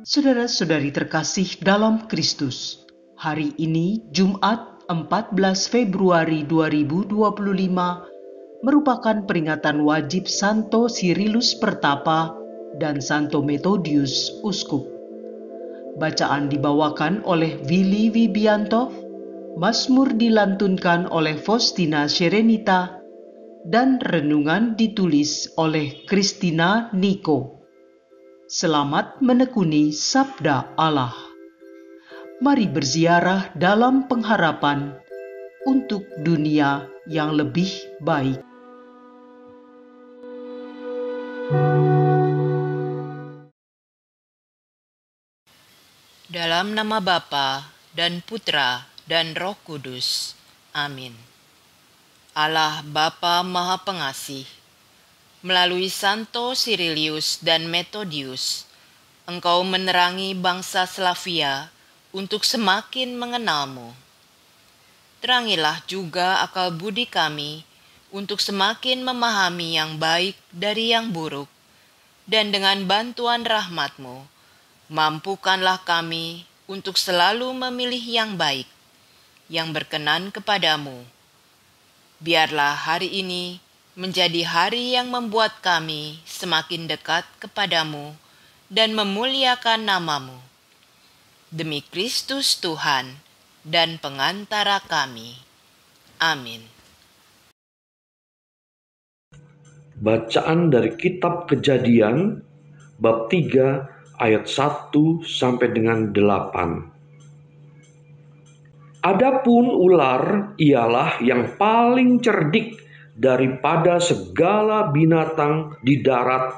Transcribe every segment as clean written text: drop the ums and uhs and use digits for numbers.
Saudara-saudari terkasih dalam Kristus, hari ini Jumat 14 Februari 2025 merupakan peringatan wajib Santo Cyrillus Pertapa dan Santo Methodius Uskup. Bacaan dibawakan oleh Willy Wibianto, Mazmur dilantunkan oleh Faustina Serenita, dan renungan ditulis oleh Christina Niko. Selamat menekuni Sabda Allah. Mari berziarah dalam pengharapan untuk dunia yang lebih baik. Dalam nama Bapa dan Putra dan Roh Kudus. Amin. Allah Bapa Maha Pengasih, melalui Santo Cyrillus dan Methodius, Engkau menerangi bangsa Slavia untuk semakin mengenal-Mu. Terangilah juga akal budi kami untuk semakin memahami yang baik dari yang buruk, dan dengan bantuan rahmat-Mu, mampukanlah kami untuk selalu memilih yang baik, yang berkenan kepadamu. Biarlah hari ini menjadi hari yang membuat kami semakin dekat kepadamu dan memuliakan nama-Mu. Demi Kristus Tuhan dan pengantara kami. Amin. Bacaan dari Kitab Kejadian, bab 3, ayat 1 sampai dengan 8. Adapun ular ialah yang paling cerdik daripada segala binatang di darat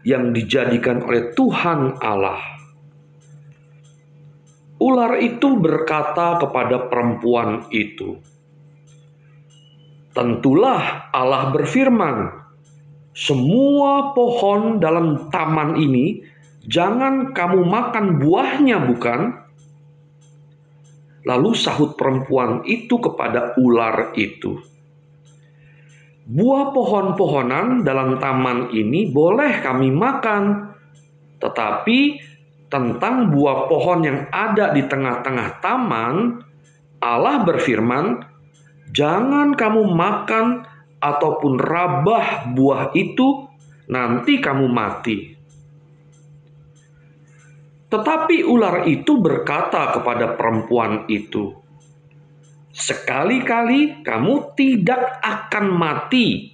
yang dijadikan oleh Tuhan Allah. Ular itu berkata kepada perempuan itu, "Tentulah Allah berfirman, semua pohon dalam taman ini jangan kamu makan buahnya, bukan?" Lalu sahut perempuan itu kepada ular itu, "Buah pohon-pohonan dalam taman ini boleh kami makan, tetapi tentang buah pohon yang ada di tengah-tengah taman, Allah berfirman, jangan kamu makan ataupun rabah buah itu, nanti kamu mati." Tetapi ular itu berkata kepada perempuan itu, "Sekali-kali kamu tidak akan mati,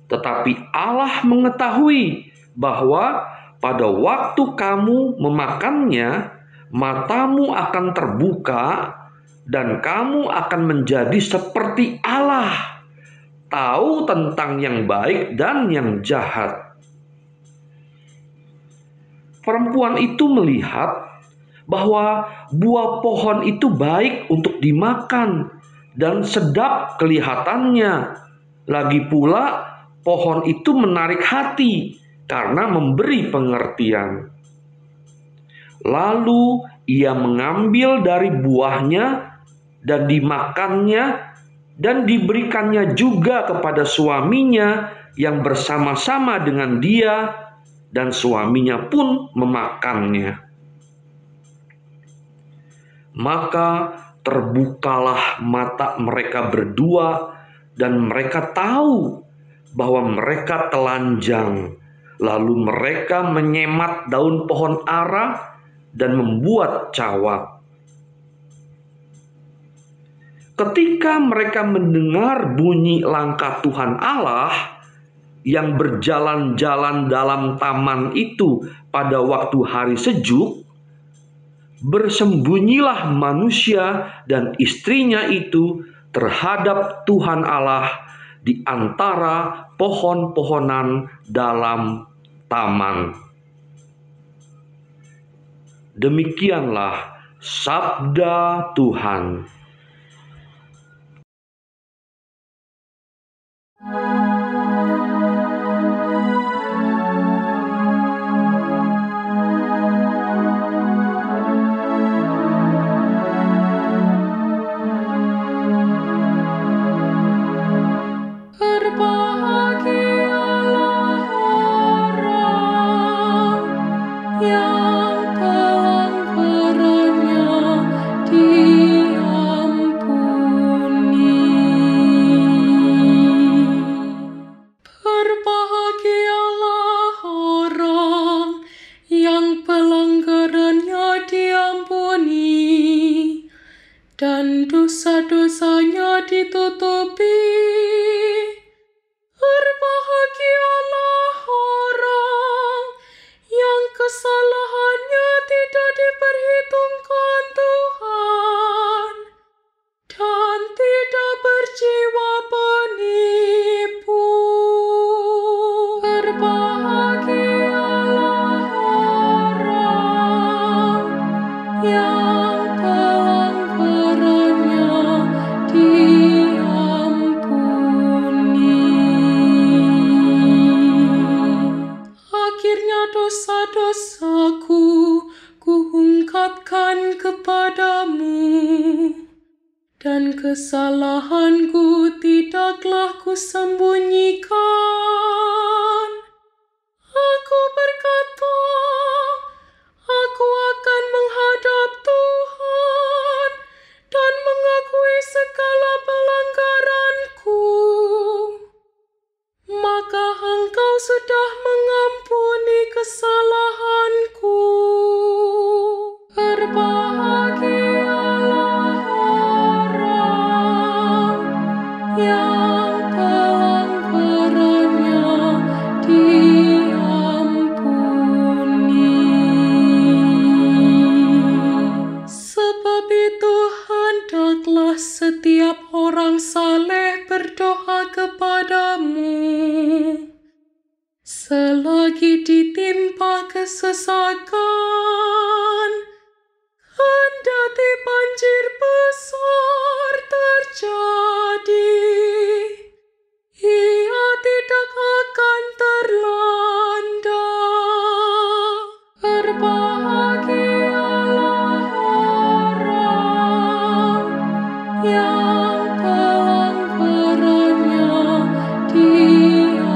tetapi Allah mengetahui bahwa pada waktu kamu memakannya, matamu akan terbuka dan kamu akan menjadi seperti Allah, tahu tentang yang baik dan yang jahat." Perempuan itu melihat bahwa buah pohon itu baik untuk dimakan dan sedap kelihatannya. Lagi pula pohon itu menarik hati karena memberi pengertian. Lalu ia mengambil dari buahnya dan dimakannya dan diberikannya juga kepada suaminya yang bersama-sama dengan dia, dan suaminya pun memakannya. Maka terbukalah mata mereka berdua dan mereka tahu bahwa mereka telanjang. Lalu mereka menyemat daun pohon ara dan membuat cawat. Ketika mereka mendengar bunyi langkah Tuhan Allah yang berjalan-jalan dalam taman itu pada waktu hari sejuk, bersembunyilah manusia dan istrinya itu terhadap Tuhan Allah di antara pohon-pohonan dalam taman. Demikianlah sabda Tuhan. Berbahagialah orang yang telah kesalahanku tidaklah kusembunyikan. Aku berkata, aku akan menghadap Tuhan dan mengakui segala pelanggaranku. Maka Engkau sudah mengampuni kesalahanku. Berbahagialah orang yang pelanggarannya diampuni. Sebab itu hendaklah setiap orang saleh berdoa kepadamu selagi ditimpa kesesakan, kendati banjir besar terjadi, ia tidak akan terlanda. Berbahagialah orang yang pelanggarannya diampuni.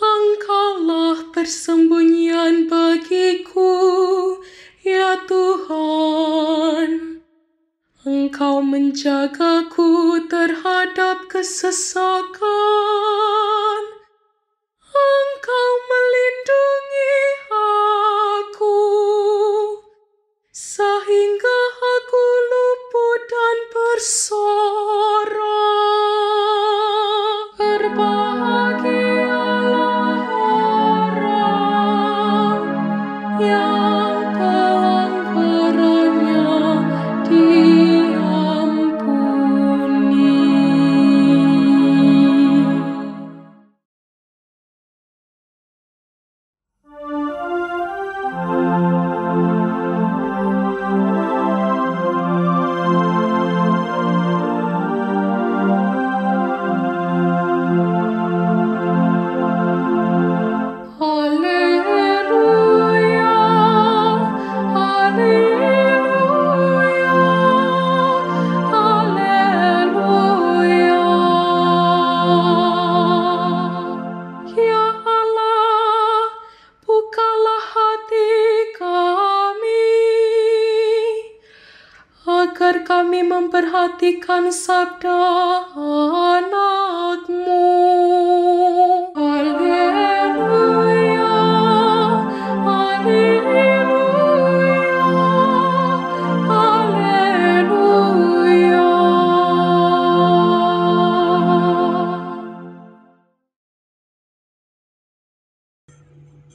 Engkaulah persembunyian bagiku, ya Tuhan. Engkau menjagaku terhadap kesesakan. Engkau melindungi aku, sehingga aku luput dan bersorak. Berbahagialah orang yang pelanggarannya diampuni. Haleluya, haleluya, haleluya. Ya Allah, bukalah hati kami, agar kami memperhatikan sabda anak-Mu. Haleluya, haleluya, haleluya.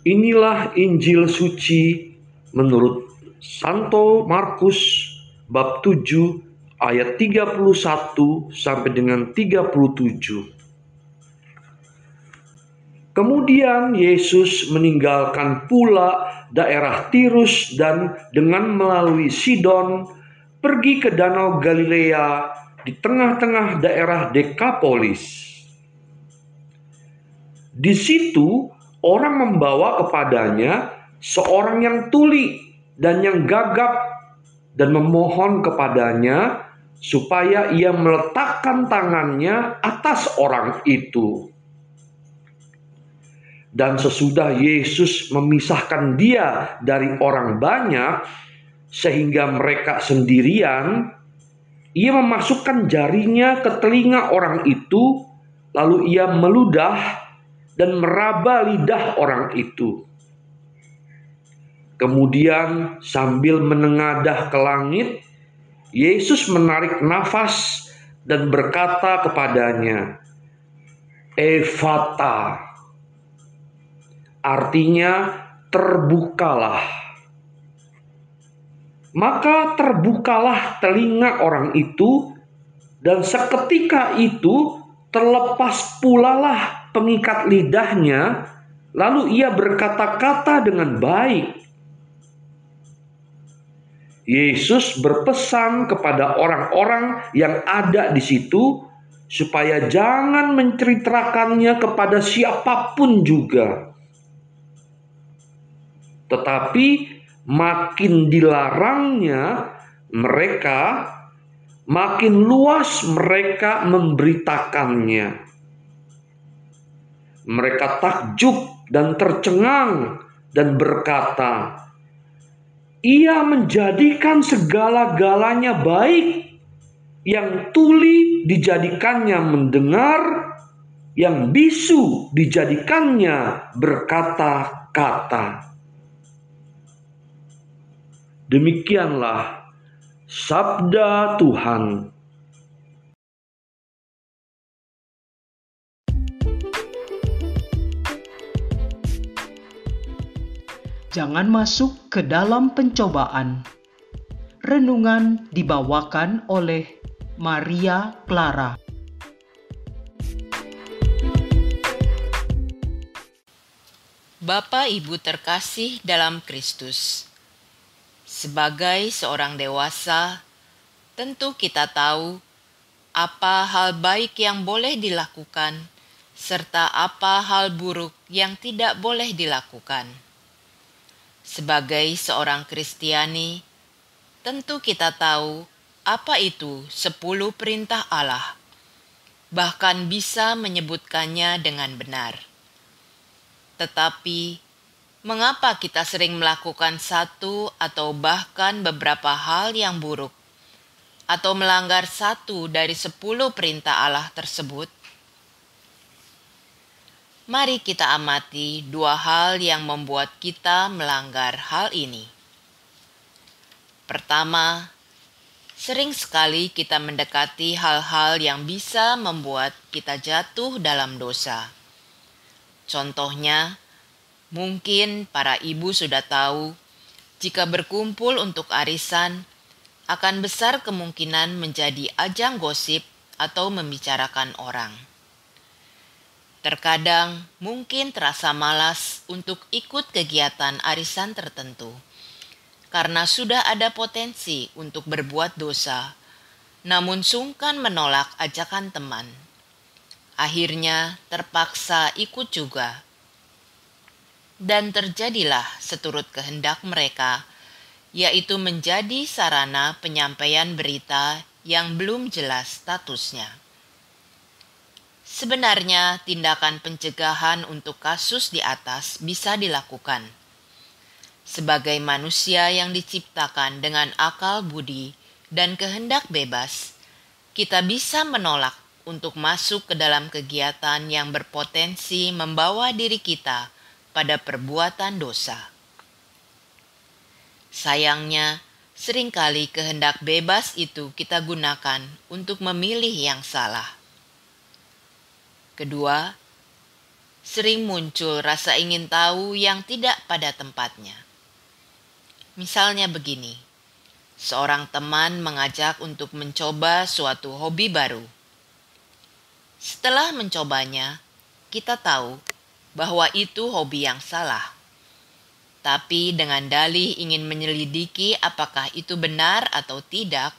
Inilah Injil suci menurut Santo Markus bab 7 ayat 31 sampai dengan 37. Kemudian Yesus meninggalkan pula daerah Tirus dan dengan melalui Sidon pergi ke Danau Galilea di tengah-tengah daerah Dekapolis. Di situ orang membawa kepadanya seorang yang tuli dan yang gagap dan memohon kepadanya supaya ia meletakkan tangannya atas orang itu. Dan sesudah Yesus memisahkan dia dari orang banyak sehingga mereka sendirian, ia memasukkan jarinya ke telinga orang itu, lalu ia meludah dan meraba lidah orang itu. Kemudian sambil menengadah ke langit, Yesus menarik nafas dan berkata kepadanya, "Ephata," artinya terbukalah. Maka terbukalah telinga orang itu, dan seketika itu terlepas pulalah pengikat lidahnya, lalu ia berkata-kata dengan baik. Yesus berpesan kepada orang-orang yang ada di situ supaya jangan menceritakannya kepada siapapun juga. Tetapi makin dilarangnya mereka, makin luas mereka memberitakannya. Mereka takjub dan tercengang dan berkata, "Ia menjadikan segala-galanya baik, yang tuli dijadikannya mendengar, yang bisu dijadikannya berkata-kata." Demikianlah sabda Tuhan. Jangan masuk ke dalam pencobaan. Renungan dibawakan oleh Maria Clara. Bapak Ibu terkasih dalam Kristus, sebagai seorang dewasa, tentu kita tahu apa hal baik yang boleh dilakukan, serta apa hal buruk yang tidak boleh dilakukan. Sebagai seorang Kristiani, tentu kita tahu apa itu 10 perintah Allah, bahkan bisa menyebutkannya dengan benar. Tetapi, mengapa kita sering melakukan satu atau bahkan beberapa hal yang buruk, atau melanggar satu dari 10 perintah Allah tersebut? Mari kita amati 2 hal yang membuat kita melanggar hal ini. Pertama, sering sekali kita mendekati hal-hal yang bisa membuat kita jatuh dalam dosa. Contohnya, mungkin para ibu sudah tahu, jika berkumpul untuk arisan, akan besar kemungkinan menjadi ajang gosip atau membicarakan orang. Terkadang mungkin terasa malas untuk ikut kegiatan arisan tertentu, karena sudah ada potensi untuk berbuat dosa, namun sungkan menolak ajakan teman. Akhirnya terpaksa ikut juga. Dan terjadilah seturut kehendak mereka, yaitu menjadi sarana penyampaian berita yang belum jelas statusnya. Sebenarnya tindakan pencegahan untuk kasus di atas bisa dilakukan. Sebagai manusia yang diciptakan dengan akal budi dan kehendak bebas, kita bisa menolak untuk masuk ke dalam kegiatan yang berpotensi membawa diri kita pada perbuatan dosa. Sayangnya, seringkali kehendak bebas itu kita gunakan untuk memilih yang salah. Kedua, sering muncul rasa ingin tahu yang tidak pada tempatnya. Misalnya begini, seorang teman mengajak untuk mencoba suatu hobi baru. Setelah mencobanya, kita tahu bahwa itu hobi yang salah. Tapi dengan dalih ingin menyelidiki apakah itu benar atau tidak,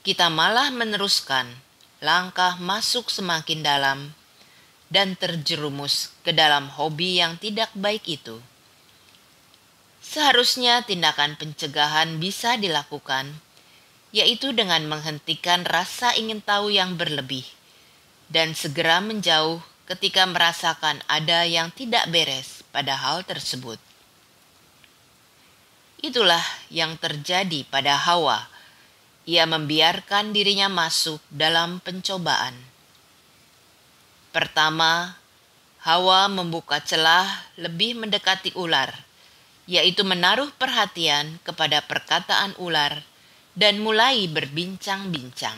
kita malah meneruskan langkah masuk semakin dalam dan terjerumus ke dalam hobi yang tidak baik itu. Seharusnya tindakan pencegahan bisa dilakukan, yaitu dengan menghentikan rasa ingin tahu yang berlebih dan segera menjauh ketika merasakan ada yang tidak beres pada hal tersebut. Itulah yang terjadi pada Hawa. Ia membiarkan dirinya masuk dalam pencobaan. Pertama, Hawa membuka celah lebih mendekati ular, yaitu menaruh perhatian kepada perkataan ular dan mulai berbincang-bincang.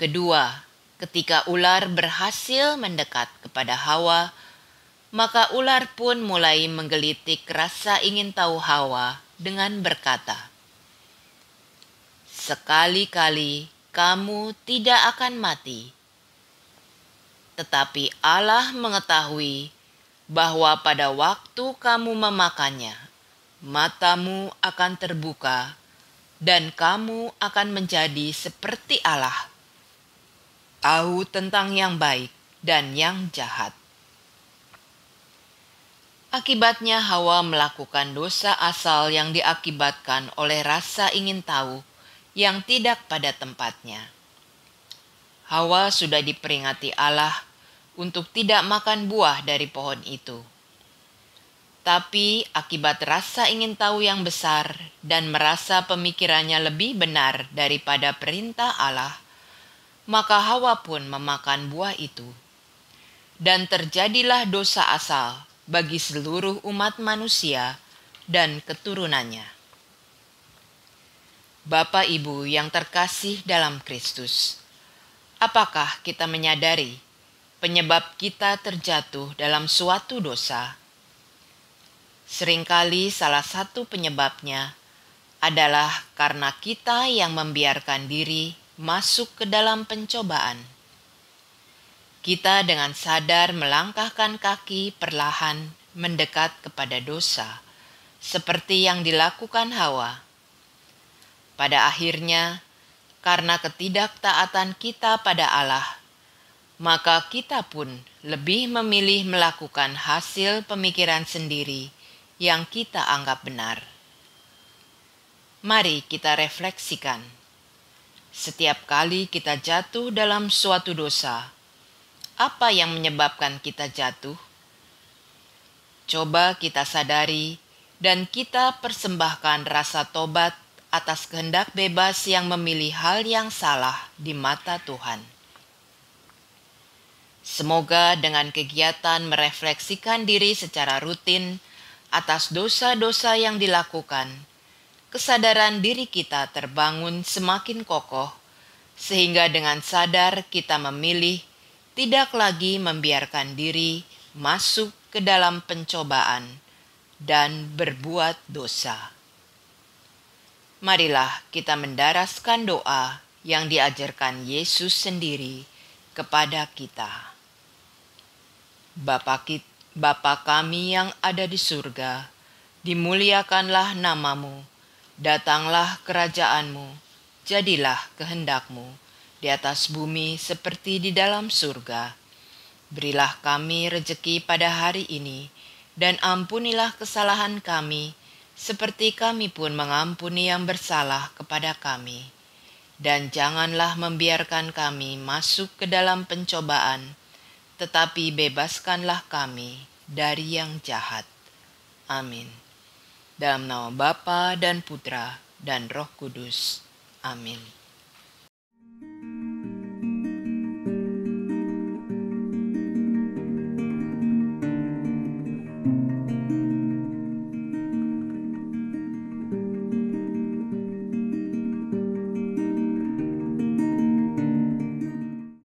Kedua, ketika ular berhasil mendekat kepada Hawa, maka ular pun mulai menggelitik rasa ingin tahu Hawa dengan berkata, "Sekali-kali kamu tidak akan mati." Tetapi Allah mengetahui bahwa pada waktu kamu memakannya, matamu akan terbuka dan kamu akan menjadi seperti Allah, tahu tentang yang baik dan yang jahat. Akibatnya Hawa melakukan dosa asal yang diakibatkan oleh rasa ingin tahu yang tidak pada tempatnya. Hawa sudah diperingati Allah untuk tidak makan buah dari pohon itu. Tapi akibat rasa ingin tahu yang besar dan merasa pemikirannya lebih benar daripada perintah Allah, maka Hawa pun memakan buah itu. Dan terjadilah dosa asal bagi seluruh umat manusia dan keturunannya. Bapak Ibu yang terkasih dalam Kristus, apakah kita menyadari penyebab kita terjatuh dalam suatu dosa? Seringkali salah satu penyebabnya adalah karena kita yang membiarkan diri masuk ke dalam pencobaan. Kita dengan sadar melangkahkan kaki perlahan mendekat kepada dosa, seperti yang dilakukan Hawa. Pada akhirnya, karena ketidaktaatan kita pada Allah, maka kita pun lebih memilih melakukan hasil pemikiran sendiri yang kita anggap benar. Mari kita refleksikan. Setiap kali kita jatuh dalam suatu dosa, apa yang menyebabkan kita jatuh? Coba kita sadari dan kita persembahkan rasa tobat atas kehendak bebas yang memilih hal yang salah di mata Tuhan. Semoga dengan kegiatan merefleksikan diri secara rutin atas dosa-dosa yang dilakukan, kesadaran diri kita terbangun semakin kokoh, sehingga dengan sadar kita memilih tidak lagi membiarkan diri masuk ke dalam pencobaan dan berbuat dosa. Marilah kita mendaraskan doa yang diajarkan Yesus sendiri kepada kita. Bapa kami yang ada di surga, dimuliakanlah namamu, datanglah kerajaanmu, jadilah kehendakmu, di atas bumi seperti di dalam surga. Berilah kami rejeki pada hari ini, dan ampunilah kesalahan kami, seperti kami pun mengampuni yang bersalah kepada kami. Dan janganlah membiarkan kami masuk ke dalam pencobaan, tetapi bebaskanlah kami dari yang jahat. Amin. Dalam nama Bapa dan Putra dan Roh Kudus. Amin.